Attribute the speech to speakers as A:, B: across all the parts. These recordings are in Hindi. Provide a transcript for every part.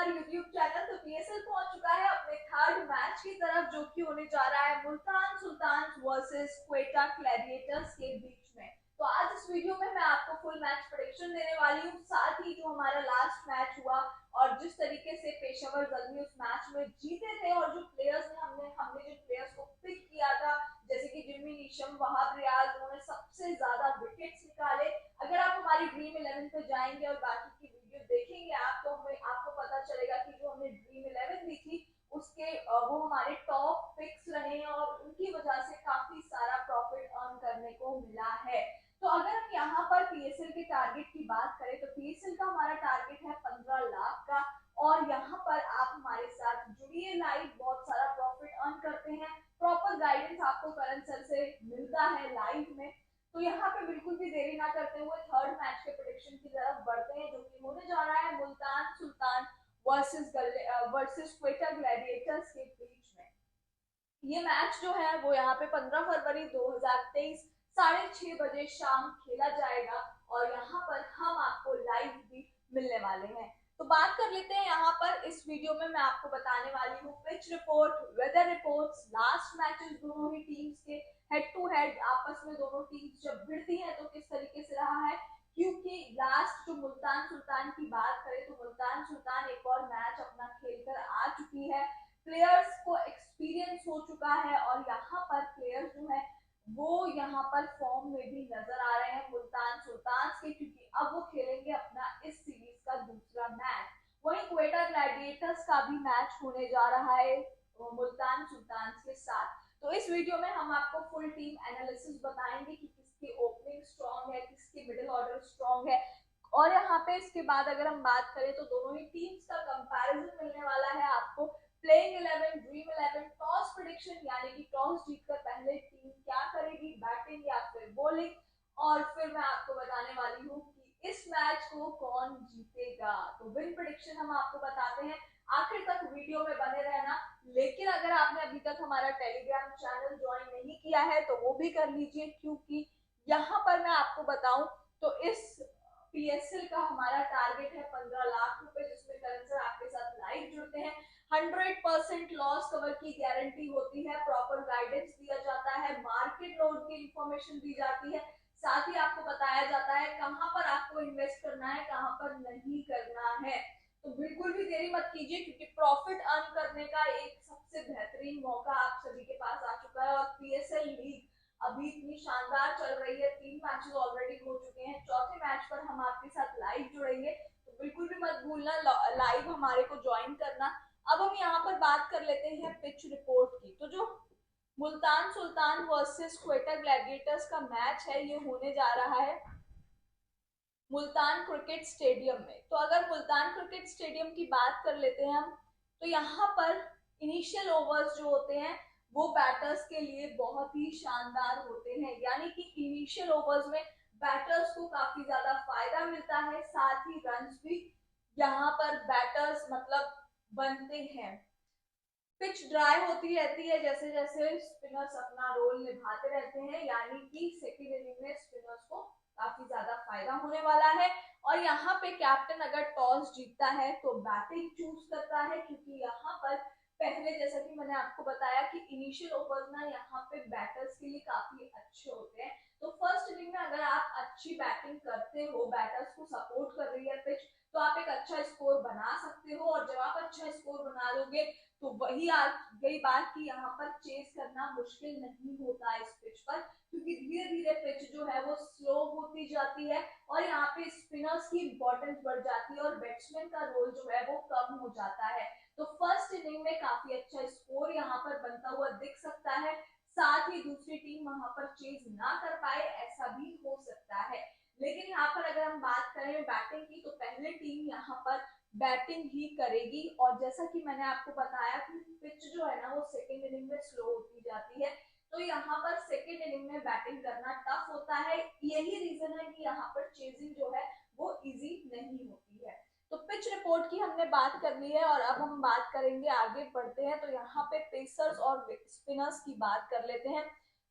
A: हमारे YouTube चैनल। तो पीएसएल पहुंच चुका है अपने थर्ड मैच की तरफ, जो कि होने जा रहा है मुल्तान सुल्तान वर्सेस क्वेटा ग्लैडिएटर्स के बीच में। तो आज इस वीडियो में मैं आपको फुल मैच प्रेडिक्शन देने वाली हूँ, साथ ही जो हमारा लास्ट मैच हुआ और जिस तरीके से पेशावर जल्मी उस मैच में जीते थे और जो प्लेयर्स ने हमने जो प्लेयर्स को पिक किया था, जैसे कि जिम्मी नीशम, वहाब रियाज, उन्होंने सबसे ज्यादा विकेट्स निकाले। अगर आप हमारी ड्रीम 11 पे जाएंगे और बाकी की वीडियो देखेंगे आप, तो हमें आपको पता चलेगा कि जो हमने ड्रीम 11 दी थी उसके वो हमारे टॉप पिक्स रहे हैं और उनकी वजह से काफी सारा प्रॉफिट अर्न करने को मिला है। तो अगर हम यहाँ पर पीएसएल के टारगेट की बात करें तो पीएसएल का हमारा टारगेट है 15 लाख का, और यहाँ पर आप हमारे साथ जुड़िए लाइव, बहुत सारा प्रॉफिट अर्न करते हैं। प्रॉपर गाइडेंस आपको करण सर से मिलता है लाइव में। तो यहाँ पे बिल्कुल भी देरी ना करते हुए थर्ड मैच के प्रेडिक्शन की तरफ बढ़ते हैं, जो कि होने जा रहा है मुल्तान सुल्तान वर्सेस क्वेटा ग्लैडिएटर्स के बीच में। ये मैच जो है वो यहाँ पे 15 फरवरी 2023 6:30 बजे शाम खेला जाएगा और यहाँ पर हम आपको लाइव भी मिलने वाले हैं। तो बात कर लेते हैं यहाँ पर इस वीडियो में मैं आपको बताने वाली हूँ pitch report, weather reports, last matches दोनों ही टीम्स के हेड टू हेड आपस में दोनों टीम्स जब भिड़ती हैं तो किस तरीके से रहा है। क्योंकि लास्ट जो मुल्तान सुल्तान की बात करें तो मुल्तान सुल्तान एक और मैच अपना खेलकर आ चुकी है, प्लेयर्स को एक्सपीरियंस हो चुका है और यहाँ पर प्लेयर्स जो है वो यहाँ पर फॉर्म में भी नजर आ रहे हैं मुल्तान सुल्तान के, क्योंकि अब वो खेलेंगे अपना इस सीरीज का दूसरा मैच। वहीं क्वेटा ग्लैडिएटर्स का भी मैच होने जा रहा है मुल्तान सुल्तान के साथ। तो इस वीडियो में हम आपको फुल टीम एनालिसिस बताएंगे कि किसकी ओपनिंग स्ट्रॉन्ग है, किसकी मिडिल ऑर्डर स्ट्रॉन्ग है, और यहाँ पे इसके बाद अगर हम बात करें तो दोनों ही टीम्स का कंपैरिजन मिलने वाला है आपको। प्लेइंग 11, ड्रीम 11, टॉस प्रेडिक्शन, यानी कि टॉस जीतकर पहले टीम क्या करेगी, बैटिंग या फिर बॉलिंग, और फिर मैं आपको बताने वाली हूँ कि इस मैच को कौन जीतेगा। तो विन प्रेडिक्शन हम आपको बताते हैं, आखिर तक वीडियो में बने रहना। लेकिन अगर आपने अभी तक हमारा टेलीग्राम चैनल ज्वाइन नहीं किया है तो वो भी कर लीजिए, क्योंकि यहाँ पर मैं आपको बताऊं तो इस पीएसएल का हमारा टारगेट है 15 लाख रुपए, जिसमें करण सर आपके साथ लाइव जुड़ते हैं। 100% लॉस कवर की गारंटी होती है, प्रॉपर गाइडेंस दिया जाता है, मार्केट लोड की इंफॉर्मेशन दी जाती है, साथ ही आपको बताया जाता है कहां पर आपको इन्वेस्ट करना है, कहां पर नहीं करना है। तो बिल्कुल भी देरी मत कीजिए, क्योंकि प्रॉफिट अर्न करने का एक सबसे बेहतरीन मौका आप सभी के पास आ चुका है। और पीएसएल लीग अभी इतनी शानदार चल रही है, 3 मैचेस ऑलरेडी हो चुके हैं, चौथे मैच पर हम आपके साथ लाइव जुड़ेंगे, तो बिल्कुल भी मत भूलना लाइव हमारे को ज्वाइन करना। अब हम यहाँ पर बात कर लेते हैं पिच रिपोर्ट की। तो जो मुल्तान सुल्तान वर्सेस क्वेटा ग्लैडिएटर्स का मैच है ये होने जा रहा है मुल्तान क्रिकेट स्टेडियम में। तो अगर मुल्तान क्रिकेट स्टेडियम की बात कर लेते हैं हम, तो यहाँ पर इनिशियल ओवर्स जो होते हैं वो बैटर्स के लिए बहुत ही शानदार होते हैं, यानी कि इनिशियल ओवर्स में बैटर्स को काफी ज्यादा फायदा मिलता है, साथ ही रन्स भी यहाँ पर बैटर्स मतलब बनते हैं। पिच ड्राई होती रहती है जैसे जैसे स्पिनर्स अपना रोल निभाते रहते हैं, यानी कि सेकेंड इनिंग में स्पिनर्स को काफी ज्यादा फायदा होने वाला है। और यहाँ पे कैप्टन अगर टॉस जीतता है तो बैटिंग चूज करता है, क्योंकि यहाँ पर पहले जैसा कि मैंने आपको बताया कि इनिशियल ओवर्स ना यहाँ पे बैटर्स के लिए काफी अच्छे होते हैं। तो फर्स्ट इनिंग में अगर आप अच्छी बैटिंग करते हो, बैटर्स को सपोर्ट कर रही है पिच, तो आप एक अच्छा स्कोर बना सकते हो, और जब आप अच्छा स्कोर बना लोगे तो वही आ गई बात कि यहाँ पर चेस करना मुश्किल नहीं होता इस पिच पर, क्योंकि धीरे धीरे पिच जो है वो स्लो होती जाती है और यहाँ पे स्पिनर्स की इंपॉर्टेंस बढ़ जाती है और बैट्समैन का रोल जो है वो कम हो जाता है। तो फर्स्ट इनिंग में काफी अच्छा स्कोर यहाँ पर बनता हुआ दिख सकता है, साथ ही दूसरी टीम वहां पर चेज ना कर पाए, ऐसा भी हो सकता है। लेकिन यहाँ पर अगर हम बात करें बैटिंग की, तो पहले टीम यहाँ पर बैटिंग ही करेगी, और जैसा कि मैंने आपको बताया कि पिच जो है ना वो सेकेंड इनिंग में स्लो होती जाती है, तो यहाँ पर सेकेंड इनिंग में बैटिंग करना टफ होता है। यही रीजन है कि यहाँ पर चेजिंग जो है वो इजी नहीं होती है। तो पिच रिपोर्ट की हमने बात कर ली है और अब हम बात करेंगे, आगे बढ़ते हैं। तो यहाँ पे पेसर्स और स्पिनर्स की बात कर लेते हैं।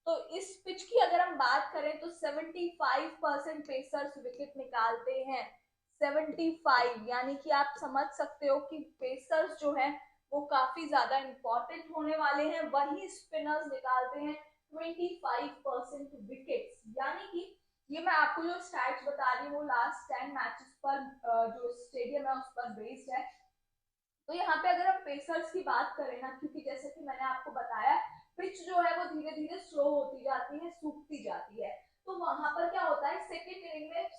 A: तो इस पिच की अगर हम बात करें तो 75% पेसर्स विकेट निकालते हैं, 75, यानी कि आप समझ सकते हो कि पेसर्स जो है वो काफी ज्यादा इंपॉर्टेंट होने वाले हैं। वही स्पिनर्स निकालते हैं 25% विकेट्स, यानी कि ये मैं आपको जो स्टैट्स बता रही हूँ वो लास्ट 10 मैचेस पर जो स्टेडियम है उस पर बेस्ड है। तो यहाँ पे अगर हम पेसर्स की बात करें ना, क्योंकि जैसे कि मैंने आपको बताया पिच जो है वो धीरे धीरे स्लो होती जाती है, सूखती जाती है, तो वहां पर क्या होता है सेकेंड इनिंग में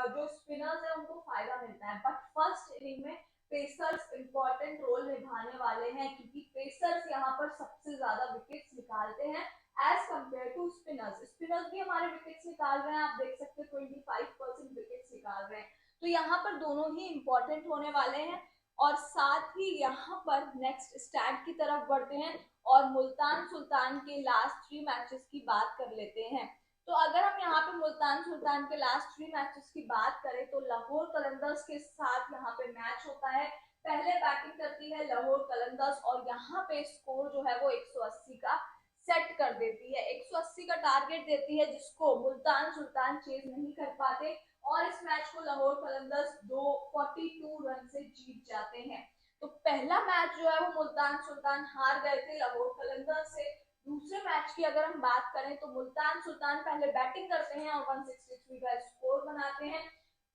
A: जो स्पिनर्स है उनको फायदा मिलता है, बट फर्स्ट इनिंग में पेसर्स इंपॉर्टेंट रोल निभाने वाले हैं, क्योंकि पेसर्स यहाँ पर सबसे ज्यादा विकेट्स निकालते हैं as compare to spinners. Spinners भी हमारे विकेट्स निकाल रहे हैं, आप देख सकते हैं 25% विकेट्स निकाल रहे हैं, तो यहाँ पर दोनों ही इंपॉर्टेंट होने वाले हैं। और साथ ही यहाँ पर नेक्स्ट स्टैट की तरफ बढ़ते हैं और मुल्तान सुल्तान के लास्ट 3 मैचेस की बात कर लेते हैं। तो अगर हम यहाँ पे मुल्तान सुल्तान के लास्ट 3 मैचेस की बात करें तो लाहौर कलंदर्स के साथ यहाँ पे मैच होता है। पहले बैटिंग करती है लाहौर कलंदर्स और यहाँ पे स्कोर जो है वो 180 का सेट कर देती है, 180 का टारगेट देती है, जिसको मुल्तान सुल्तान चेज नहीं कर पाते और इस मैच को लाहौर कलंदर्स 42 रन से जीत जाते हैं। तो पहला मैच जो है वो मुल्तान सुल्तान हार गए थे लाहौर कलंदर्स से। दूसरे मैच की अगर हम बात करें तो मुल्तान सुल्तान पहले बैटिंग करते हैं और 163 का स्कोर बनाते हैं,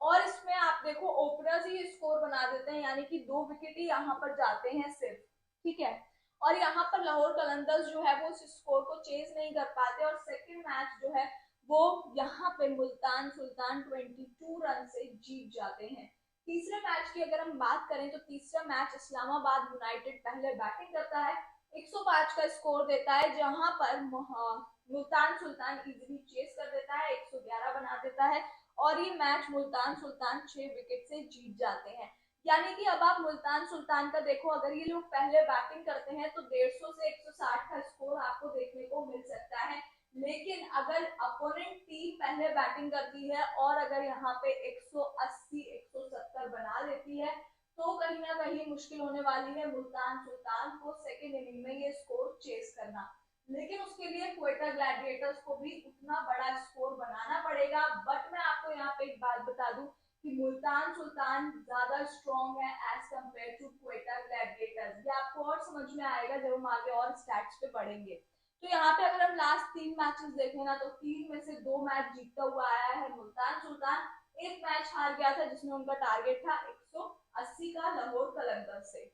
A: और इसमें आप देखो ओपनर्स ही स्कोर बना देते हैं, यानी कि 2 विकेट ही यहाँ पर जाते हैं सिर्फ, ठीक है। और यहाँ पर लाहौर कलंदर्स जो है वो उस स्कोर को चेज नहीं कर पाते और सेकंड मैच जो है वो यहाँ पे मुल्तान सुल्तान 22 रन से जीत जाते हैं। तीसरे मैच की अगर हम बात करें तो तीसरा मैच इस्लामाबाद यूनाइटेड पहले बैटिंग करता है, 105 का स्कोर देता है, जहां पर मुल्तान सुल्तान इजीली चेस कर देता है, 111 बना देता है और ये मैच मुल्तान सुल्तान 6 विकेट से जीत जाते हैं। यानी कि अब आप मुल्तान सुल्तान का देखो, अगर ये लोग पहले बैटिंग करते हैं तो 150 से 160 का स्कोर आपको देखने को मिल सकता है, लेकिन अगर अपोनेंट टीम पहले बैटिंग करती है और अगर यहाँ पे 180 170 बना देती है तो कहीं ना कहीं मुश्किल होने वाली है मुल्तान सुल्तान को सेकेंड इनिंग में ये स्कोर चेस करना। लेकिन उसके लिए क्वेटा ग्लैडिएटर्स को भी उतना बड़ा स्कोर बनाना पड़ेगा, बट मैं आपको यहाँ पे एक बात बता दूं कि मुल्तान सुल्तान ज्यादा स्ट्रॉन्ग है as compare to Quetta Gladiators. ये आपको और समझ में आएगा जब हम आगे और स्टैट्स पे पढ़ेंगे। तो यहाँ पे अगर हम लास्ट 3 मैचेस देखें ना तो 3 में से 2 मैच जीतता हुआ आया है मुल्तान सुल्तान, एक मैच हार गया था जिसमें उनका टारगेट था 180 का लाहौर कलंदर्स से।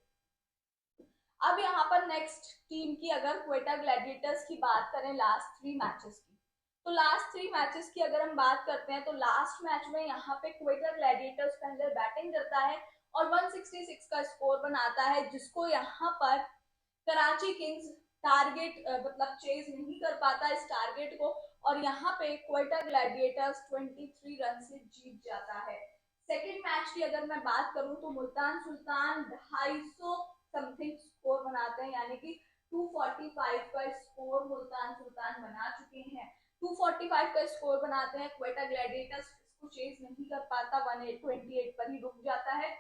A: अब यहाँ पर नेक्स्ट टीम की अगर क्वेटा ग्लैडिएटर्स की बात करें लास्ट 3 मैचेस की, तो लास्ट 3 मैचेस की अगर हम बात करते हैं तो लास्ट मैच में यहाँ पे क्वेटा ग्लैडिएटर्स पहले बैटिंग करता है और 166 का स्कोर बनाता है, जिसको यहाँ पर कराची किंग्स टारगेट मतलब चेज नहीं कर पाता इस टारगेट को और यहाँ पे क्वेटा ग्लैडिएटर्स 23 रन से जीत जाता है। सेकेंड मैच की अगर मैं बात करूं तो मुल्तान सुल्तान 250 समथिंग स्कोर बनाते हैं, यानी कि 245 का स्कोर मुल्तान सुल्तान बना चुके हैं। 245 का स्कोर बनाते हैं, क्वेटा ग्लैडिएटर्स इसको चेज नहीं कर पाता, 128 पर ही रुक जाता है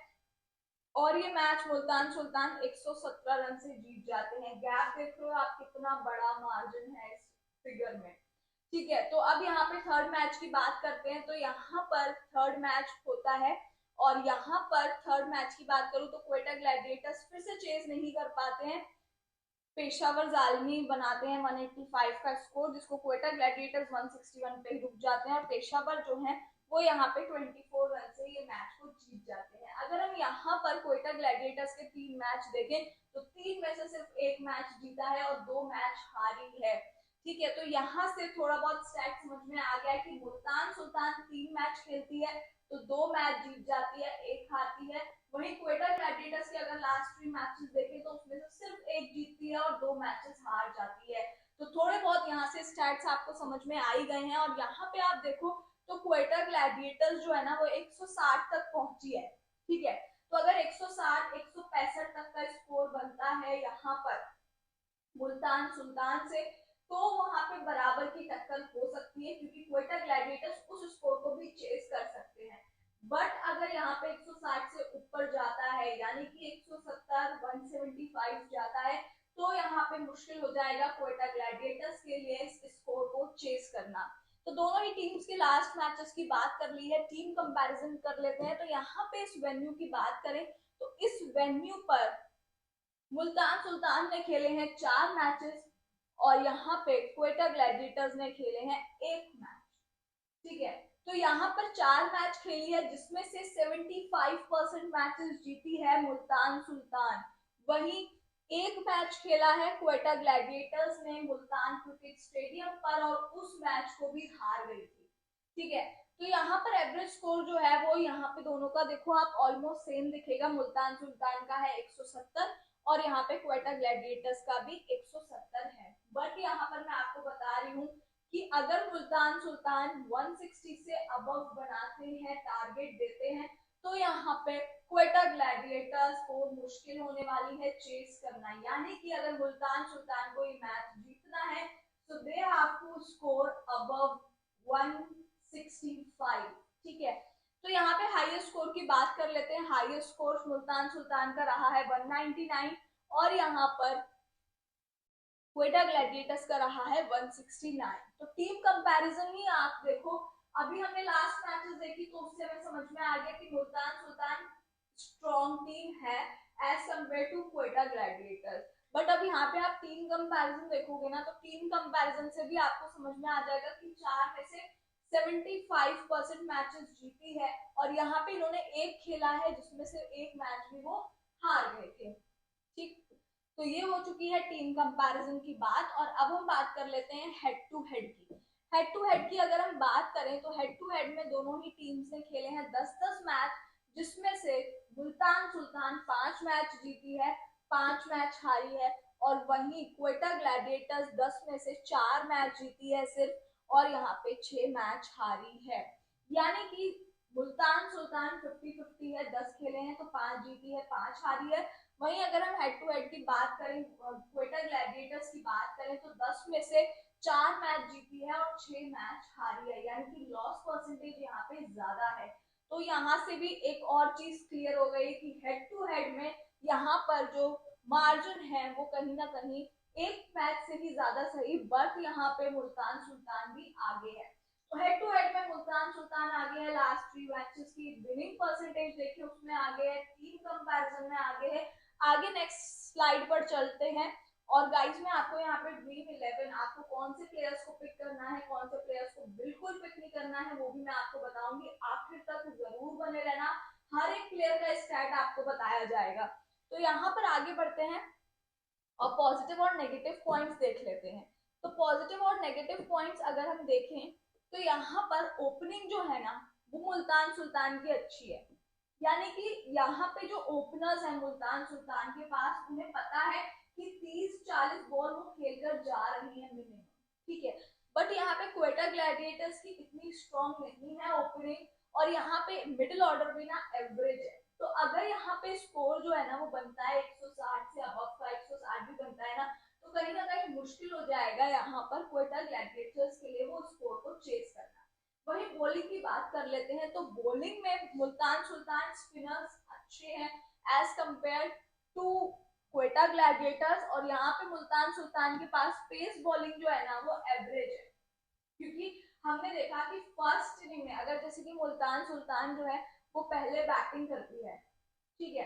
A: और ये मैच मुल्तान सुल्तान 117 रन से जीत जाते हैं। गैप देख रहे हो आप कितना बड़ा मार्जिन है इस फिगर में, ठीक है। तो अब यहाँ पे थर्ड मैच की बात करते हैं, तो यहाँ पर थर्ड मैच होता है और यहाँ पर थर्ड मैच की बात करूं तो क्वेटा ग्लैडिएटर्स फिर से चेज नहीं कर पाते हैं, पेशावर जालमी बनाते हैं 185 का स्कोर, जिसको क्वेटा ग्लैडिएटर्स 161 पे रुक जाते हैं और पेशावर जो है वो यहाँ पे 24 रन से ये मैच को जीत जाते हैं। अगर हम यहाँ पर क्वेटा ग्लैडिएटर्स के 3 मैच देखें तो 3 में से सिर्फ 1 मैच जीता है और 2 मैच हारी है, ठीक है। तो यहाँ से थोड़ा बहुत स्टैट समझ में आ गया कि मुल्तान सुल्तान 3 मैच खेलती है तो 2 मैच जीत जाती है, 1 हारती है। वहीं क्वेटा ग्लैडिएटर्स के अगर लास्ट 3 मैचेस देखें तो उसमें से सिर्फ 1 जीतती है और 2 मैचेस हार जाती है। तो थोड़े बहुत यहाँ से स्टैट्स आपको समझ में आ ही गए हैं और यहाँ पे आप देखो तो क्वेटा ग्लैडिएटर्स जो है ना वो 160 तक पहुंची है, ठीक है। तो अगर 160 165 तक का स्कोर बनता है यहाँ पर मुल्तान सुल्तान से तो वहां पे बराबर की टक्कर हो सकती है, क्योंकि क्वेटा ग्लैडिएटर्स उस स्कोर को भी चेस कर सकते हैं। बट अगर यहाँ पे 160 से ऊपर जाता है यानी कि 170 175 जाता है तो यहाँ पे मुश्किल हो जाएगा क्वेटा ग्लैडिएटर्स के लिए इस स्कोर को चेस करना। तो दोनों ही टीम्स के लास्ट मैचेस की बात कर ली है, टीम कंपैरिजन कर लेते हैं। तो यहाँ पे इस वेन्यू की बात करें तो इस वेन्यू पर मुल्तान सुल्तान ने खेले हैं 4 मैचेस और यहाँ पे क्वेटा ग्लैडिएटर्स ने खेले हैं 1 मैच। ठीक है, तो यहाँ पर 4 मैच खेली है जिसमें से 75% मैचेस जीती है मुल्तान सुल्तान। वहीं 1 मैच खेला है क्वेटा ग्लैडिएटर्स ने मुल्तान क्रिकेट स्टेडियम पर और उस मैच को भी हार गई थी। ठीक है, तो यहाँ पर एवरेज स्कोर जो है वो यहाँ पे दोनों का देखो आप ऑलमोस्ट सेम दिखेगा। मुल्तान सुल्तान का है 170 और यहाँ पे क्वेटा ग्लैडिएटर्स का भी 170 है। बट यहाँ पर मैं आपको बता रही हूँ कि अगर मुल्तान सुल्तान 160 से अबव बनाते हैं, टारगेट देते हैं, तो यहाँ पे क्वेटा ग्लैडिएटर्स को मुश्किल होने वाली है चेस करना। यानी कि अगर मुल्तान सुल्तान को ये मैच जीतना है तो they have to score above 165। ठीक है, तो यहाँ पे हाईएस्ट स्कोर की बात कर लेते हैं। हाईएस्ट स्कोर मुल्तान सुल्तान का रहा है 199 और यहाँ पर क्वेटा ग्लैडिएटर्स का रहा है 169। तो टीम कंपैरिजन ही आप देखो, अभी हमने लास्ट मैचेस देखी तो उससे हमें समझ में आ गया कि मुल्तान सुल्तान स्ट्रॉन्ग टीम है as compare to Quetta Gladiators. But अब यहाँ पे आप टीम कंपैरिजन देखोगे ना तो टीम कंपैरिजन से भी आपको समझ में आ जाएगा कि 4 में से 75% मैचेस जीती है और यहाँ पे इन्होंने 1 खेला है जिसमें से 1 मैच भी वो हार गए थे। ठीक, तो ये हो चुकी है टीम कंपैरिजन की बात। और अब हम बात कर लेते हैं हेड टू हेड की। हेड टू हेड की अगर हम बात करें तो हेड टू हेड में दोनों ही टीम्स ने खेले हैं 10-10 मैच, जिसमें से मुल्तान सुल्तान 5 मैच जीती है, 5 मैच हारी है और वहीं क्वेटा ग्लैडिएटर्स 10 में से 4 मैच जीती है सिर्फ और यहाँ पे 6 मैच हारी है। यानी कि मुल्तान सुल्तान 50-50 है, 10 खेले हैं तो 5 जीती है, 5 हारी है। वहीं अगर हम हेड टू हेड की बात करें, क्वेटा ग्लैडिएटर्स की बात करें तो 10 में से 4 मैच जीती है और 6 मैच हारी है, यानी कि लॉस परसेंटेज यहाँ पे ज्यादा है। तो यहाँ से भी एक और चीज क्लियर हो गई कि हेड टू हेड में यहाँ पर जो मार्जिन है वो कहीं ना कहीं 1 मैच से भी ज्यादा सही, बट यहाँ पे मुल्तान सुल्तान भी आगे है। तो हेड टू हेड में मुल्तान सुल्तान आगे है, लास्ट 3 मैचेस की विनिंग परसेंटेज देखिए उसमें आगे है, टीम कंपैरिजन में आगे है। आगे नेक्स्ट स्लाइड पर चलते हैं और गाइस मैं आपको यहाँ पे ड्रीम 11 आपको कौन से प्लेयर्स को पिक करना है, कौन से प्लेयर्स को बिल्कुल पिक नहीं करना है वो भी मैं आपको बताऊंगी। आखिर तक जरूर बने रहना, हर एक प्लेयर का स्टैट आपको बताया जाएगा। तो यहाँ पर आगे बढ़ते हैं और पॉजिटिव और नेगेटिव पॉइंट्स देख लेते हैं। तो पॉजिटिव और नेगेटिव पॉइंट्स अगर हम देखें तो यहाँ पर ओपनिंग जो है ना वो मुल्तान सुल्तान की अच्छी है। यानी कि यहाँ पे जो ओपनर्स हैं मुल्तान सुल्तान के पास, उन्हें पता है कि 30-40 बॉल वो खेलकर जा रही है मिनिमम। ठीक है, बट यहाँ पे क्वेटा ग्लैडिएटर्स की इतनी स्ट्रॉन्ग नहीं है ओपनिंग और यहाँ पे मिडिल ऑर्डर भी ना एवरेज है। तो अगर यहाँ पे स्कोर जो है ना वो बनता है 160 से अबव का, 160 भी बनता है ना, तो कहीं ना कहीं मुश्किल हो जाएगा यहाँ पर क्वेटा ग्लैडिएटर्स के लिए वो स्कोर को चेस करना। वही बॉलिंग की बात कर लेते हैं तो बॉलिंग में मुल्तान सुल्तान स्पिनर्स अच्छे हैं as compare to Quetta Gladiators और यहाँ पे मुल्तान सुल्तान के पास पेस बॉलिंग जो है ना वो एवरेज है। क्योंकि हमने देखा कि फर्स्ट इनिंग में अगर जैसे कि मुल्तान सुल्तान जो है वो पहले बैटिंग करती है, ठीक है,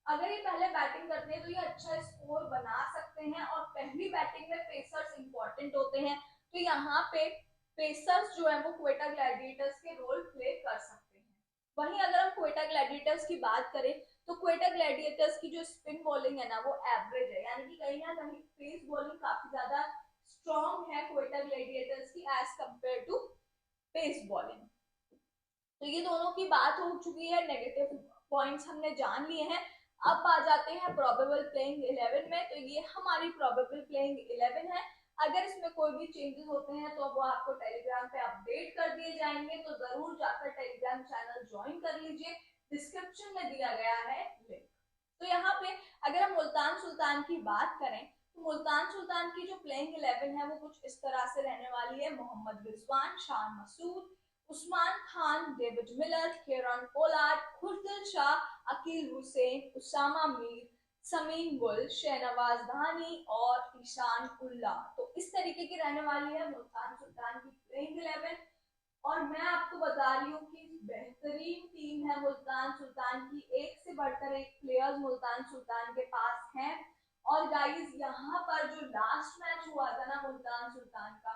A: अगर ये पहले बैटिंग करते हैं तो ये अच्छा स्कोर बना सकते हैं और पहली बैटिंग में पेसर्स इंपॉर्टेंट होते हैं। तो यहाँ पे पेसर्स जो है वो क्वेटा ग्लैडिएटर्स के रोल प्ले कर सकते हैं। वहीं अगर हम क्वेटा ग्लैडिएटर्स की बात करें तो क्वेटा ग्लैडिएटर्स की जो स्पिन बॉलिंग है ना वो एवरेज है, यानी कि कहीं ना कहीं पेस बॉलिंग काफी ज्यादा स्ट्रॉन्ग है क्वेटा ग्लैडिएटर्स की as compare to pace bowling. तो ये दोनों की बात हो चुकी है, नेगेटिव पॉइंट्स हमने जान लिए हैं। अब आ जाते हैं प्रोबेबल प्लेइंग 11 में। तो ये हमारी प्रोबेबल प्लेइंग 11 है। अगर इसमें कोई भी चेंजेस होते हैं तो वो आपको टेलीग्राम पे अपडेट कर दिए जाएंगे, तो जरूर जाकर टेलीग्राम चैनल ज्वाइन कर लीजिए, डिस्क्रिप्शन में दिया गया है लिंक। तो यहाँ पे अगर हम मुल्तान सुल्तान की बात करें तो मुल्तान सुल्तान की जो प्लेइंग 11 है वो कुछ इस तरह से रहने वाली है। Mohammad Rizwan, Shan Masood, Usman Khan, David Miller, Kieron Pollard, Khushdil Shah, Akeal Hosein, Usama Mir, Sameen Gul, Shahnawaz धानी और ईशान उल्ला। तो इस तरीके की रहने वाली है मुल्तान सुल्तान की प्लेइंग 11 और मैं आपको बता रही हूँ कि बेहतरीन टीम है मुल्तान सुल्तान की, एक से बढ़कर एक प्लेयर्स मुल्तान सुल्तान के पास हैं। और गाइस यहाँ पर जो लास्ट मैच हुआ था ना मुल्तान सुल्तान का,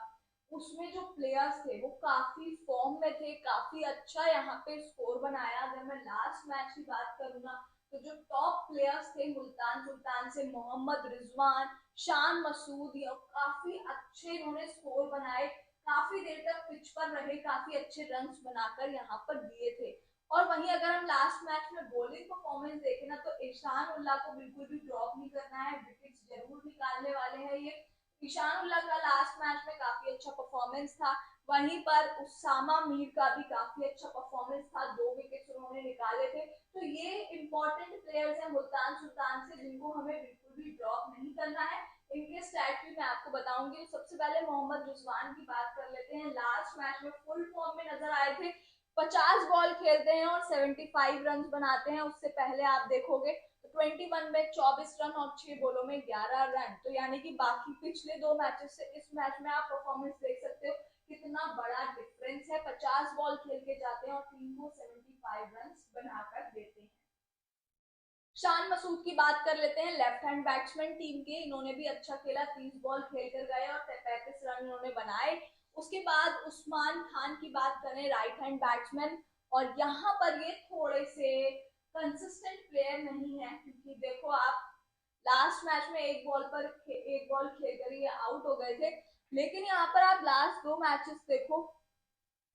A: उसमें जो प्लेयर्स थे वो काफी फॉर्म में थे, काफी अच्छा यहाँ पे स्कोर बनाया। अगर मैं लास्ट मैच की बात करूँ ना, तो जो टॉप प्लेयर्स थे मुल्तान सुल्तान से, मोहम्मद रिजवान, शान मसूद, ये काफी अच्छे इन्होंने स्कोर बनाए, काफी देर तक पिच पर रहे, काफी अच्छे रन्स बनाकर यहाँ पर दिए थे। और वहीं अगर हम लास्ट मैच में बॉलिंग परफॉर्मेंस देखें ना, तो ईशान उल्लाह को बिल्कुल भी ड्रॉप नहीं करना है, विकेट्स जरूर निकालने वाले हैं ये। ईशान उल्लाह का लास्ट मैच में काफी अच्छा परफॉर्मेंस था, वहीं पर उसामा मीर का भी काफी अच्छा परफॉर्मेंस था, 2 विकेट्स उन्होंने निकाले थे। तो ये इंपॉर्टेंट प्लेयर्स हैं मुल्तान सुल्तान से, जिनको हमें बिल्कुल भी ड्रॉप नहीं करना है। इनके स्टैट भी मैं आपको बताऊंगी। तो सबसे पहले मोहम्मद रिजवान की बात कर लेते हैं। लास्ट मैच में फुल फॉर्म में नजर आए थे, 50 बॉल खेलते हैं और 75 रन बनाते हैं। उससे पहले आप देखोगे तो 21 में 24 रन और 6 बॉलों में 11 रन। तो यानी कि बाकी पिछले 2 मैचेस से इस मैच में आप परफॉर्मेंस देख सकते हो कितना बड़ा डिफरेंस है। 50 बॉल खेल के जाते हैं और टीम को 75 रन बनाकर देते हैं। शान मसूद की बात कर लेते हैं, लेफ्ट हैंड बैट्समैन टीम के, इन्होंने भी अच्छा खेला, 30 बॉल खेल कर गए और 35 रन इन्होंने बनाए। उसके बाद उस्मान खान की बात करें, राइट हैंड बैट्समैन, और यहाँ पर ये थोड़े से कंसिस्टेंट प्लेयर नहीं है, क्योंकि देखो आप लास्ट मैच में एक बॉल खेलकर ये आउट हो गए थे, लेकिन यहाँ पर आप लास्ट 2 मैचेस देखो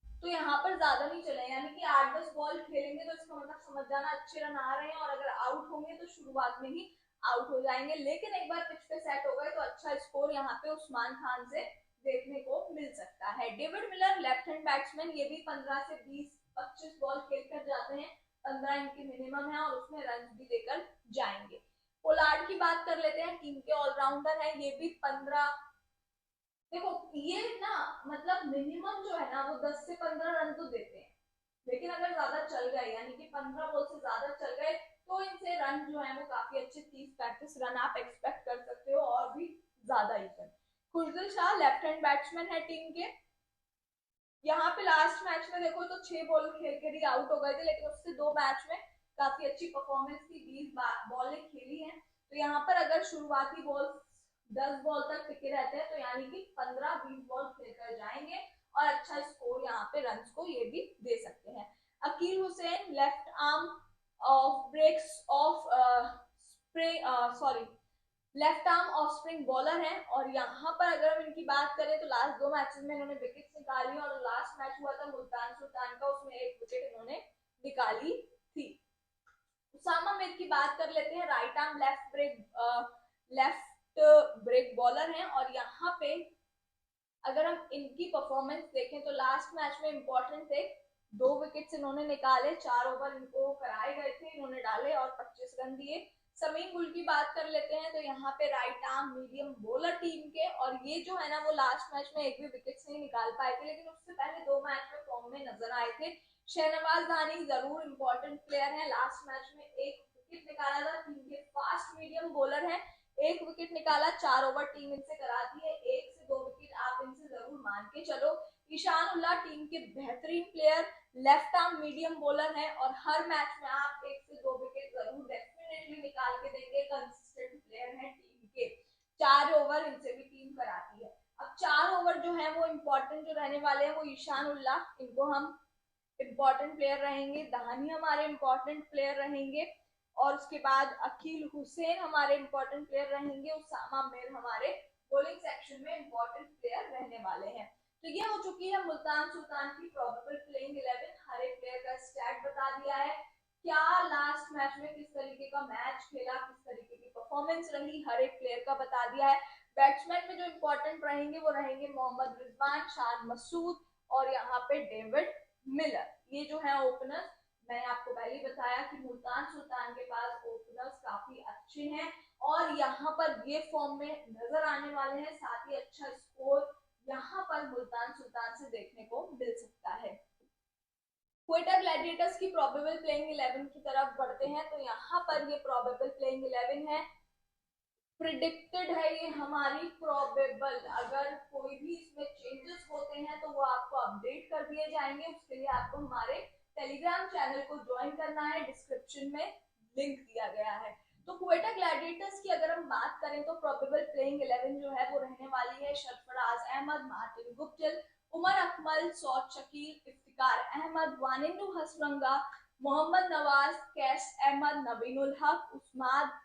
A: तो यहाँ पर ज्यादा नहीं चले, यानी कि 8-10 बॉल खेलेंगे तो इसका मतलब समझ जाना अच्छे रन आ रहे हैं, और अगर आउट होंगे तो शुरुआत में ही आउट हो जाएंगे। लेकिन एक बार पिच पे सेट हो गए तो अच्छा स्कोर यहाँ पे उस्मान खान से देखने को मिल सकता है। David Miller left hand batsman, ये भी 15 से 20-25 बॉल खेल कर जाते हैं, 15 इनकी मिनिमम है और उसमें रन भी लेकर जाएंगे। पोलार्ड की बात कर लेते हैं, टीम के ऑलराउंडर है, ये भी 15, देखो ये ना मतलब मिनिमम जो है ना वो 10 से 15 रन तो देते हैं, लेकिन अगर ज्यादा चल गए यानी कि 15 बॉल से ज्यादा चल गए तो इनसे रन जो है वो काफी अच्छे 30-35 रन आप एक्सपेक्ट कर सकते हो, और भी ज्यादा ही कर। खुशदिल शाह लेफ्ट हैंड बैट्समैन है टीम के, यहाँ पे लास्ट मैच में देखो तो 6 बॉल खेल के ही आउट हो गए थे, लेकिन उससे 2 मैच में काफी अच्छी परफॉर्मेंस थी, 20 बॉलें खेली हैं। तो यहाँ पर अगर शुरुआती बॉल 10 बॉल तक टिके रहते हैं तो यानी कि 15-20 बॉल खेलकर जाएंगे और अच्छा स्कोर यहाँ पे रन को ये भी दे सकते हैं। Akeal Hosein left arm off breaks off sorry left arm off spring bowler है, और यहाँ पर अगर हम इनकी बात करें तो लास्ट 2 मैचेस में इन्होंने विकेट निकाली, और लास्ट मैच हुआ था मुल्तान सुल्तान का, उसमें 1 विकेट इन्होंने निकाली थी। उसामा मीर की बात कर लेते हैं, right arm left break bowler हैं, और यहाँ पे अगर हम इनकी परफॉर्मेंस देखें तो लास्ट मैच में इंपॉर्टेंट थे, 2 विकेट्स इन्होंने निकाले, 4 ओवर इनको कराए गए थे, इन्होंने डाले और 25 रन दिए। समीम गुल की बात कर लेते हैं, तो यहाँ पे right arm medium bowler team के, और ये जो है ना वो लास्ट मैच में एक भी विकेट नहीं निकाल पाए थे, लेकिन उससे पहले 2 मैच में फॉर्म में नजर आए थे। शहनवाज दानी जरूर इंपॉर्टेंट प्लेयर है, लास्ट मैच में 1 विकेट निकाला था, टीम के फास्ट मीडियम बॉलर है, 1 विकेट निकाला, 4 ओवर टीम इनसे कराती है, 1 से 2 विकेट आप इनसे जरूर मान के चलो। ईशान उल्लाह टीम के बेहतरीन player, left arm medium bowler है, और हर मैच में आप 1 से 2 विकेट जरूर डेफिनेटली निकाल के देंगे, कंसिस्टेंट प्लेयर है टीम के। 4 ओवर इनसे भी टीम कराती है। अब 4 ओवर जो है वो इम्पोर्टेंट जो रहने वाले हैं वो ईशान उल्लाह, इनको हम इम्पोर्टेंट प्लेयर रहेंगे, दानी हमारे इम्पोर्टेंट प्लेयर रहेंगे, और उसके बाद अकील हुसैन हमारे इंपॉर्टेंट प्लेयर रहेंगे, उसामा मीर हमारे बॉलिंग सेक्शन में इंपॉर्टेंट प्लेयर रहने वाले हैं। तो ये हो चुकी है मुल्तान सुल्तान की प्रोबेबल प्लेइंग 11, हर एक प्लेयर का स्टैट बता दिया है, क्या लास्ट मैच में किस तरीके का मैच खेला, किस तरीके की परफॉर्मेंस रही, हर एक प्लेयर का बता दिया है। बैट्समैन में जो इंपॉर्टेंट रहेंगे वो रहेंगे मोहम्मद रिजवान, शान मसूद और यहाँ पे डेविड मिलर, ये जो है ओपनर। मैंने आपको पहले ही बताया कि मुल्तान सुल्तान के पास ओपनर्स काफी अच्छे हैं, और यहाँ पर ये फॉर्म में नजर आने वाले हैं, साथ ही अच्छा स्कोर यहाँ पर मुल्तान सुल्तान से देखने को मिल सकता है। क्वेटा ग्लैडिएटर्स की प्रोबेबल प्लेइंग 11 की तरफ बढ़ते हैं, तो यहाँ पर ये प्रोबेबल प्लेइंग 11 है। प्रिडिक्टेड है, ये हमारी प्रोबेबल, अगर कोई भी इसमें चेंजेस होते हैं तो वो आपको अपडेट कर दिए जाएंगे। उसके लिए आपको हमारे टेलीग्राम चैनल को ज्वाइन करना है, डिस्क्रिप्शन में लिंक दिया गया है। तो क्वेटा ग्लैडिएटर्स की अगर हम बात करें तो प्रोबेबल प्लेइंग 11 जो है वो रहने वाली है सरफराज अहमद, मार्टिन गुप्टिल, उमर अकमल, सौद शकील, इफ्तिकार अहमद, वानिंदु हसरंगा, मोहम्मद नवाज, कैस अहमद, नवीनुल हक,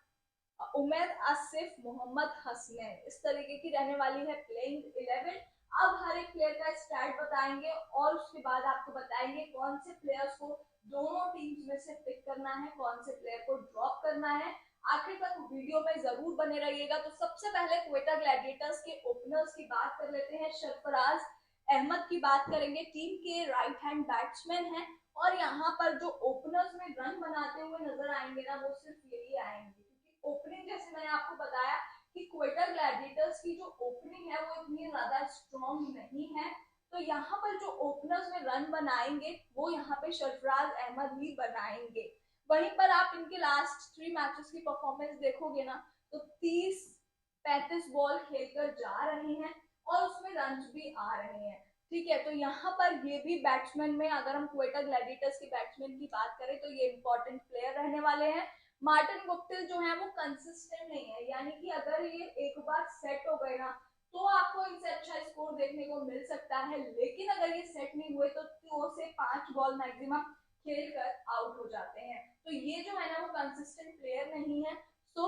A: उमर आसिफ, मोहम्मद हसनैन, इस तरीके की रहने वाली है प्लेइंग 11। अब हर एक प्लेयर का स्टैट बताएंगे और उसके बाद आपको बताएंगे कौन से प्लेयर्स को दोनों टीम्स में से पिक करना है, कौन से प्लेयर को ड्रॉप करना है। आखिर तक वीडियो में जरूर बने रहिएगा। तो सबसे पहले क्वेटा ग्लैडिएटर्स के ओपनर्स की बात कर लेते हैं। सरफराज अहमद की बात करेंगे, टीम के राइट हैंड बैट्समैन हैं और यहाँ पर जो ओपनर्स में रन बनाते हुए नजर आएंगे ना, वो सिर्फ यही आएंगे, ओपनिंग जैसे मैंने आपको बताया कि क्वेटा ग्लैडिएटर्स की जो ओपनिंग है वो इतनी ज्यादा स्ट्रॉन्ग नहीं है। तो यहाँ पर जो ओपनर्स में रन बनाएंगे वो यहाँ पे सरफराज अहमद ही बनाएंगे। वहीं पर आप इनके लास्ट 3 मैचेस की परफॉर्मेंस देखोगे ना, तो 30-35 बॉल खेलकर जा रहे हैं और उसमें रन भी आ रहे हैं। ठीक है, तो यहाँ पर ये भी बैट्समैन में अगर हम क्वेटा ग्लैडिएटर्स के बैट्समैन की बात करें तो ये इंपॉर्टेंट प्लेयर रहने वाले हैं। मार्टिन गुप्टिल जो है वो कंसिस्टेंट नहीं है, यानी कि अगर ये एक बार सेट हो गए ना तो आपको इनसे अच्छा स्कोर देखने को मिल सकता है, लेकिन अगर ये सेट नहीं हुए तो 2 से 5 बॉल मैक्सिमम खेलकर आउट हो जाते हैं। तो ये जो है ना वो कंसिस्टेंट प्लेयर नहीं है। तो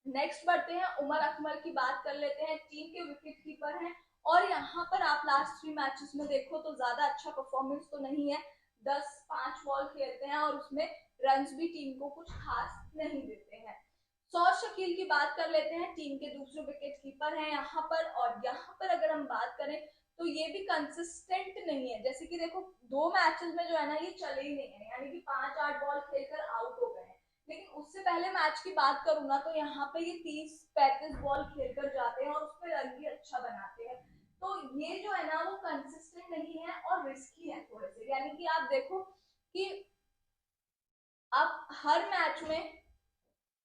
A: नेक्स्ट बढ़ते हैं, उमर अकमल की बात कर लेते हैं, टीम के विकेट कीपर हैं और यहाँ पर आप लास्ट 3 मैचेस में देखो तो ज्यादा अच्छा परफॉर्मेंस तो नहीं है, 10-5 बॉल खेलते हैं और उसमें रन्स भी टीम को कुछ खास नहीं देते हैं। सौद शकील की बात कर लेते हैं, टीम के दूसरे विकेट कीपर हैं यहाँ पर, और यहाँ पर अगर हम बात करें तो ये भी कंसिस्टेंट नहीं है। जैसे कि देखो 2 मैचेस में जो है ना ये चले ही नहीं है, यानी कि 5-8 बॉल खेलकर आउट हो गए हैं। लेकिन उससे पहले मैच की बात करूँ ना तो यहाँ पे ये 30-35 बॉल खेलकर जाते हैं और उसमें रन भी अच्छा बनाते हैं। तो ये जो है ना वो कंसिस्टेंट नहीं है और रिस्की है थोड़े से, यानी कि आप देखो कि अब हर मैच में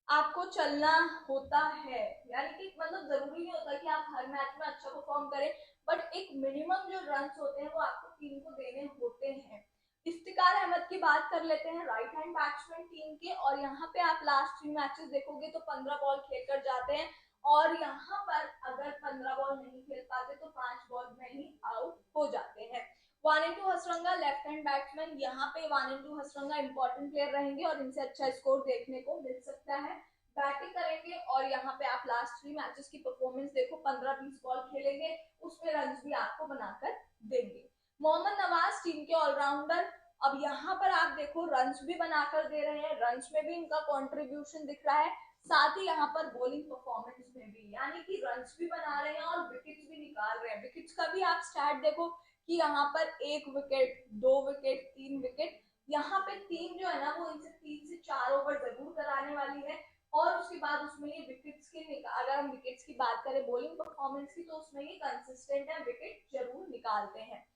A: आपको चलना होता है, यानी कि मतलब जरूरी नहीं होता कि आप हर मैच में अच्छा परफॉर्म करें, बट एक मिनिमम जो रन होते हैं वो आपको टीम को देने होते हैं। इफ्तिकार अहमद की बात कर लेते हैं, राइट हैंड बैट्समैन टीम के, और यहाँ पे आप लास्ट 3 मैचेस देखोगे तो 15 बॉल खेलकर जाते हैं और यहाँ पर अगर 15 बॉल नहीं खेल पाते तो 5 बॉल में ही आउट हो जाते हैं। Wanindu Hasaranga left hand batsman, यहाँ पे वानिंदु हसरंगा इंपॉर्टेंट प्लेयर रहेंगे और इनसे अच्छा स्कोर देखने को मिल सकता है। बैटिंग करेंगे और यहाँ पे आप लास्ट 3 मैचेस की परफॉर्मेंस देखो, 15-20 बॉल खेलेंगे, उसमें रन भी आपको बनाकर देंगे। मोहम्मद नवाज टीम के ऑलराउंडर, अब यहाँ पर आप देखो रन्स भी बनाकर दे रहे हैं, रन्स में भी इनका कंट्रीब्यूशन दिख रहा है, साथ ही यहाँ पर बॉलिंग परफॉर्मेंस में भी, यानी कि रन्स भी बना रहे हैं और विकेट्स भी निकाल रहे हैं। विकेट्स का भी आप स्टैट देखो कि यहाँ पर 1 विकेट, 2 विकेट, 3 विकेट, यहाँ पे टीम जो है ना वो इनसे 3 से 4 ओवर जरूर कराने वाली है और उसके बाद उसमें ये विकेट्स के अगर हम विकेट्स की बात करें बॉलिंग परफॉर्मेंस की तो उसमें ये कंसिस्टेंट है, विकेट जरूर निकालते हैं।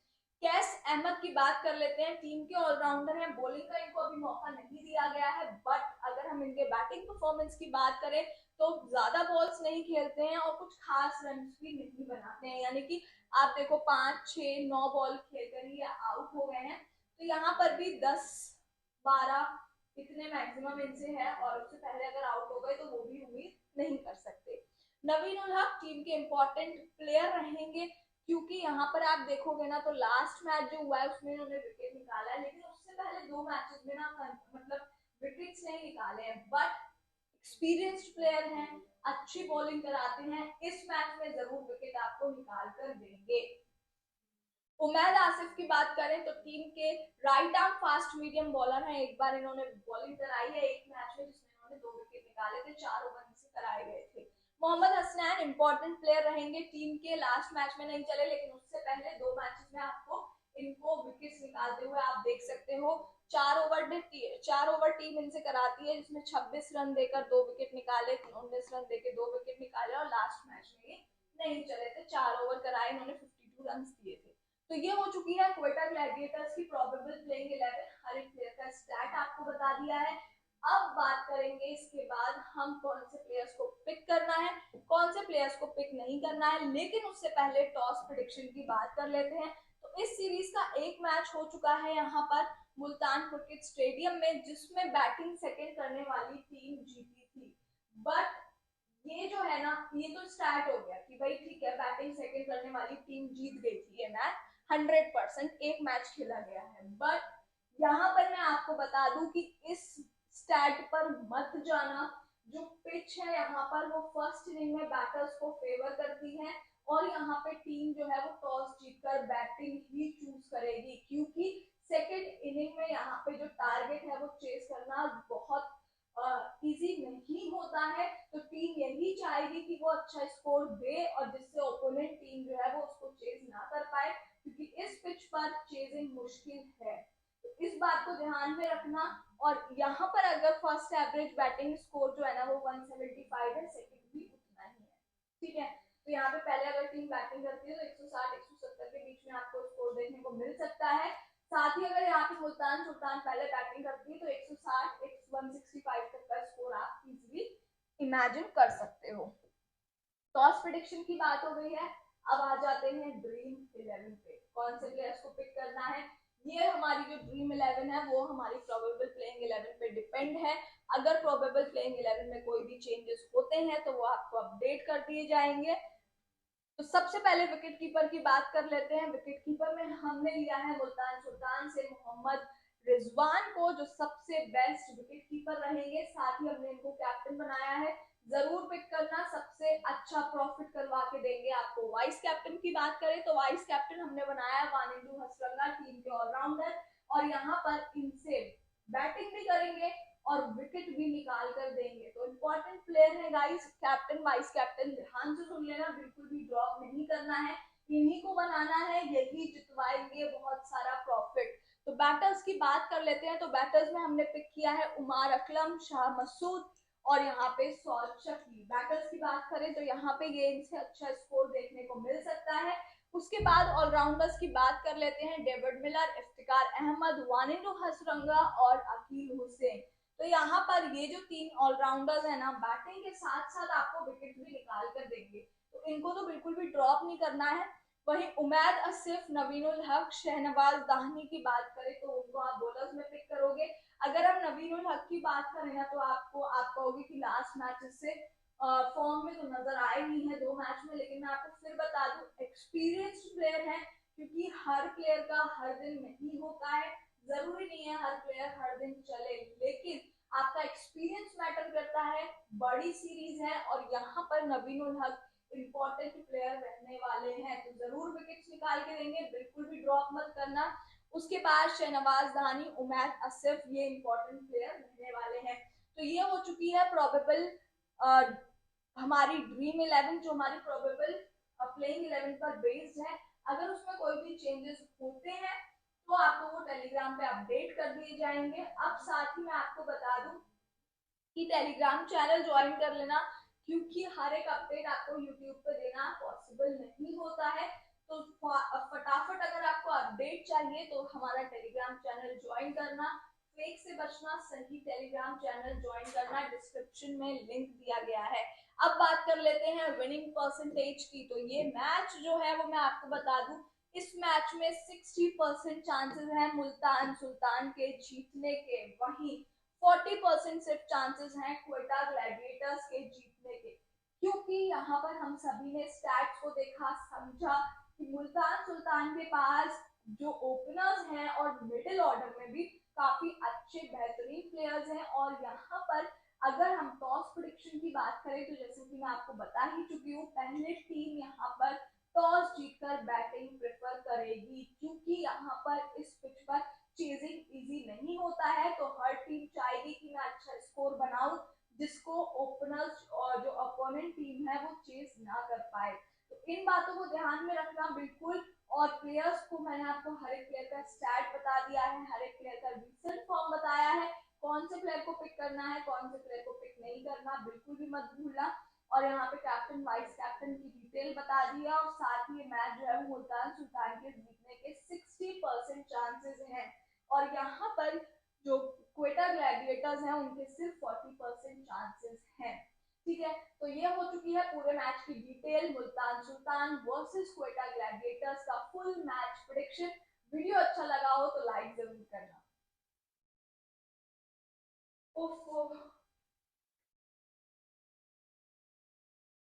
A: कैस अहमद की बात कर लेते हैं, टीम के ऑलराउंडर हैं, बॉलिंग का इनको अभी मौका नहीं दिया गया है, बट अगर हम इनके बैटिंग परफॉर्मेंस की बात करें तो ज्यादा बॉल्स नहीं खेलते हैं और कुछ खास रन भी नहीं बनाते हैं, यानी कि आप देखो 5-6-9 बॉल खेलकर ही आउट हो गए हैं। तो यहाँ पर भी 10-12 इतने मैक्सिमम इनसे है और उससे पहले अगर आउट हो गए तो वो भी उम्मीद नहीं कर सकते। नवीनुल हक टीम के इंपॉर्टेंट प्लेयर रहेंगे, क्योंकि यहाँ पर आप देखोगे ना तो लास्ट मैच जो हुआ है उसमें उन्होंने विकेट निकाला है, लेकिन उससे पहले 2 मैचेस में ना मतलब विकेट्स नहीं निकाले हैं, बट एक्सपीरियंस्ड प्लेयर हैं, अच्छी बॉलिंग कराते हैं, इस मैच में जरूर विकेट आपको निकाल कर देंगे। उमैद आसिफ की बात करें तो टीम के right arm fast medium bowler हैं, एक बार इन्होंने बॉलिंग कराई है एक मैच में जिसमें इन्होंने 2 विकेट निकाले थे, 4 ओवर से कराए गए थे। मोहम्मद हसनैन इंपॉर्टेंट प्लेयर रहेंगे टीम के, लास्ट मैच में नहीं चले लेकिन उससे पहले 2 मैचेस में आपको इनको विकेट्स निकालते हुए आप देख सकते हो। 4 ओवर टीम इनसे कराती है जिसमें 26 रन देकर 2 विकेट निकाले, 19 रन देकर 2 विकेट निकाले और लास्ट मैच में ये नहीं चले थे, 4 ओवर कराए, इन्होंने 52 रन दिए थे। तो ये हो चुकी है क्वेटा ग्लैडिएटर्स की प्रोबेबल प्लेइंग 11, हर एक प्लेयर का स्टैट आपको बता दिया है। अब बात करेंगे इसके बाद हम कौन से प्लेयर्स को पिक करना है, कौन से प्लेयर्स को पिक नहीं करना है। लेकिन उससे पहले टॉस प्रेडिक्शन की बात कर लेते हैं। तो इस सीरीज का एक मैच हो चुका है यहाँ पर मुल्तान क्रिकेट स्टेडियम में, जिसमें बैटिंग सेकंड करने वाली टीम जीती थी। बट ये जो है ना, ये तो स्टार्ट हो गया कि भाई ठीक है, बैटिंग सेकंड करने वाली टीम जीत गई थी ये मैच 100%, एक मैच खेला गया है। बट यहाँ पर मैं आपको बता दूं कि इस स्टैट पर मत जाना। जो पिच है यहाँ पर वो फर्स्ट इनिंग में बैटर्स को फेवर करती है और यहाँ पे टीम जो है वो टॉस जीतकर बैटिंग ही चूज करेगी, क्योंकि सेकेंड इनिंग में यहाँ पे जो टारगेट है वो चेस करना बहुत इजी नहीं होता है। तो टीम यही चाहेगी कि वो अच्छा स्कोर दे और जिससे ओपोनेंट टीम जो है वो उसको चेज ना कर पाए, क्योंकि इस पिच पर चेजिंग मुश्किल है। तो इस बात को ध्यान में रखना। और यहाँ पर अगर फर्स्ट एवरेज बैटिंग स्कोर जो है ना वो 175 है, सेकंड भी उतना ही है, ठीक है। तो यहाँ पे पहले अगर टीम बैटिंग करती है तो 160-170 के बीच में आपको स्कोर देखने को मिल सकता है। साथ ही अगर यहाँ पे मुल्तान सुल्तान पहले बैटिंग करती है तो 160 165 तक का स्कोर आप इजीली इमेजिन कर सकते हो। टॉस प्रेडिक्शन की बात हो गई है, अब आ जाते हैं ड्रीम 11 पे, कौन से प्लेयर्स को पिक करना है। ये हमारी जो ड्रीम 11 है वो हमारी प्रोबेबल प्लेइंग 11 पे डिपेंड है। अगर प्रोबेबल प्लेइंग 11 में कोई भी चेंजेस होते हैं तो वो आपको अपडेट कर दिए जाएंगे। तो सबसे पहले विकेट कीपर की बात कर लेते हैं। विकेट कीपर में हमने लिया है मुल्तान सुल्तान से मोहम्मद रिजवान को, जो सबसे बेस्ट विकेट कीपर रहेंगे। साथ ही हमने इनको कैप्टन बनाया है, जरूर पिक करना, सबसे अच्छा प्रॉफिट करवा के देंगे आपको। वाइस कैप्टन की बात करें तो वाइस कैप्टन हमने बनाया है वानिंदु हसरंगा, टीम के ऑलराउंडर, और यहाँ पर इनसे बैटिंग भी करेंगे और विकेट भी निकाल कर देंगे। तो इंपॉर्टेंट प्लेयर है गाइस, कैप्टन वाइस कैप्टन ध्यान से सुन लेना, बिल्कुल भी ड्रॉप नहीं करना है, इन्हीं को बनाना है, यही जितवाएंगे बहुत सारा प्रॉफिट। तो बैटर्स की बात कर लेते हैं। तो बैटर्स में हमने पिक किया है उमार अकलम, शाह मसूद और यहाँ पे सौद शकील। बैटर्स की बात करें तो यहाँ पे ये इनसे अच्छा स्कोर देखने को मिल सकता है। उसके बाद ऑलराउंडर्स की बात कर लेते हैं। डेविड मिलर, इफ्तिकार अहमद, वानिंदु हसरंगा और अकील हुसैन। तो यहाँ पर ये जो तीन ऑलराउंडर्स है ना, बैटिंग के साथ साथ आपको विकेट भी निकाल कर देंगे, तो इनको तो बिल्कुल भी ड्रॉप नहीं करना है। वहीं उमैद आसिफ, नवीनुल हक, शहनवाज दाहनी की बात करें तो उनको आप बॉलर्स में पिक करोगे। अगर हम नवीनुल हक की बात करें ना तो आप कहोगे कि लास्ट मैच से फॉर्म में तो नजर आए नहीं है 2 मैच में, लेकिन मैं आपको फिर बता दूं एक्सपीरियंस्ड प्लेयर है, क्योंकि हर प्लेयर का हर दिन नहीं होता है, जरूरी नहीं है हर प्लेयर हर दिन चले, लेकिन आपका एक्सपीरियंस मैटर करता है। बड़ी सीरीज है और यहाँ पर नवीनुल हक इंपॉर्टेंट प्लेयर रहने वाले हैं, तो जरूर विकेट्स निकाल के देंगे, बिल्कुल भी ड्रॉप मत करना। उसके बाद शहनवाज दानी, उमैद आसिफ, ये इंपॉर्टेंट प्लेयर रहने वाले हैं। तो ये हो चुकी है प्रोबेबल हमारी ड्रीम 11, जो हमारी प्रोबेबल प्लेइंग 11 पर बेस्ड है। अगर उसमें कोई भी चेंजेस होते हैं तो आपको वो टेलीग्राम पे अपडेट कर दिए जाएंगे। अब साथ ही मैं आपको बता दूं कि टेलीग्राम चैनल ज्वाइन कर लेना, क्योंकि हर एक अपडेट आपको यूट्यूब पे देना पॉसिबल नहीं होता है। तो फटाफट अगर आपको अपडेट चाहिए तो हमारा टेलीग्राम चैनल ज्वाइन करना, फेक से बचना, सही टेलीग्राम चैनल ज्वाइन करना, डिस्क्रिप्शन में लिंक दिया गया है। अब बात कर लेते हैं विनिंग परसेंटेज की। तो ये मैच जो है वो मैं आपको बता दूं, इस मैच में 60% चांसेस हैं मुल्तान सुल्तान के जीतने के, वहीं 40% सिर्फ चांसेस हैं क्वेटा ग्लैडिएटर्स के जीतने के, क्योंकि यहाँ पर हम सभी ने स्टैट्स को देखा, समझा कि मुल्तान सुल्तान के पास जो ओपनर्स हैं और मिडिल ऑर्डर में भी काफी अच्छे बेहतरीन प्लेयर्स हैं। और यहाँ पर अगर हम टॉस प्रेडिक्शन की बात करें तो जैसे कि मैं आपको बता ही चुकी हूँ, पहले टीम यहाँ पर टॉस जीतकर बैटिंग प्रेफर करेगी, क्योंकि यहाँ पर इस पिच पर चेजिंग इजी नहीं होता है। तो हर टीम चाहेगी कि मैं अच्छा स्कोर बनाऊं जिसको ओपनर्स और जो अपोनेंट टीम है वो चेज ना कर पाए। तो इन बातों को ध्यान में रखना बिल्कुल। और प्लेयर्स को मैंने आपको हर एक प्लेयर का स्टैट बता दिया है, हर एक प्लेयर का रिसेंट फॉर्म बताया है, कौन से प्लेयर को पिक करना है, कौन से प्लेयर को पिक नहीं करना, बिल्कुल भी मत भूलना। और यहाँ पे कैप्टन वाइस कैप्टन की डिटेल बता दिया, और साथ ही मैच जो है वो मुल्तान सुल्तान के जीतने के 60% चांसेस हैं। और यहाँ पर जो क्वेटा ग्लैडिएटर्स हैं उनके सिर्फ 40% चांसेस हैं। ठीक है, तो ये हो चुकी है पूरे मैच की detail, Multan Sultan versus Quetta Gladiators का फुल मैच प्रेडिक्शन। वीडियो अच्छा लगा हो तो लाइक जरूर करना। उफ